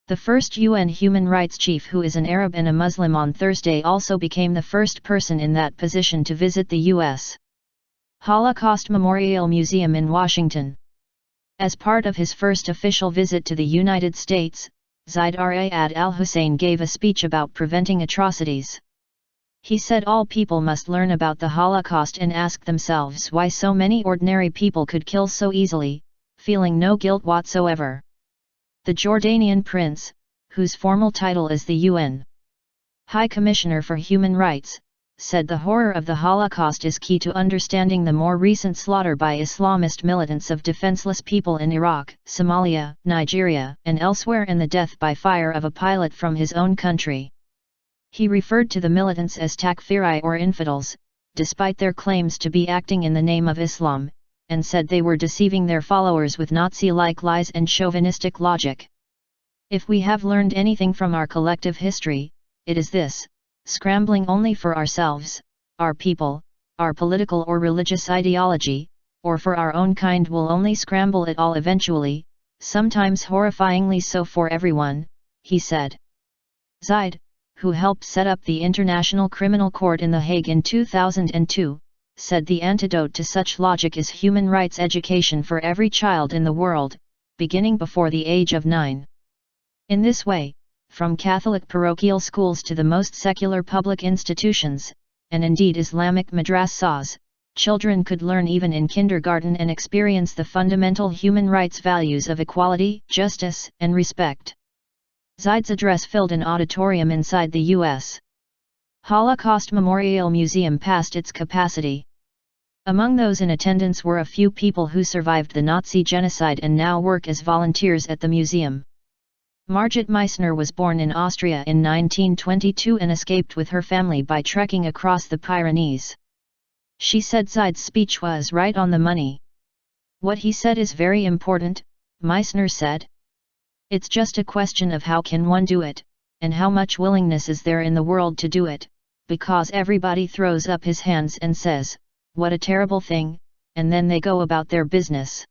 The first UN human rights chief, who is an Arab and a Muslim, on Thursday also became the first person in that position to visit the U.S. Holocaust Memorial Museum in Washington. As part of his first official visit to the United States, Zeid Ra'ad al-Hussein gave a speech about preventing atrocities. He said all people must learn about the Holocaust and ask themselves why so many ordinary people could kill so easily, feeling no guilt whatsoever. The Jordanian prince, whose formal title is the UN High Commissioner for Human Rights, said the horror of the Holocaust is key to understanding the more recent slaughter by Islamist militants of defenseless people in Iraq, Somalia, Nigeria, and elsewhere, and the death by fire of a pilot from his own country. He referred to the militants as takfiri, or infidels, despite their claims to be acting in the name of Islam, and said they were deceiving their followers with Nazi-like lies and chauvinistic logic. If we have learned anything from our collective history, it is this: scrambling only for ourselves, our people, our political or religious ideology, or for our own kind will only scramble at all eventually, sometimes horrifyingly so for everyone, he said. Zeid, who helped set up the International Criminal Court in The Hague in 2002, said the antidote to such logic is human rights education for every child in the world, beginning before the age of 9. In this way, from Catholic parochial schools to the most secular public institutions, and indeed Islamic madrasas, children could learn even in kindergarten and experience the fundamental human rights values of equality, justice, and respect. Zeid's address filled an auditorium inside the U.S. Holocaust Memorial Museum past its capacity. Among those in attendance were a few people who survived the Nazi genocide and now work as volunteers at the museum. Margit Meissner was born in Austria in 1922 and escaped with her family by trekking across the Pyrenees. She said Zeid's speech was right on the money. What he said is very important, Meissner said. It's just a question of how can one do it, and how much willingness is there in the world to do it, because everybody throws up his hands and says, "What a terrible thing," and then they go about their business.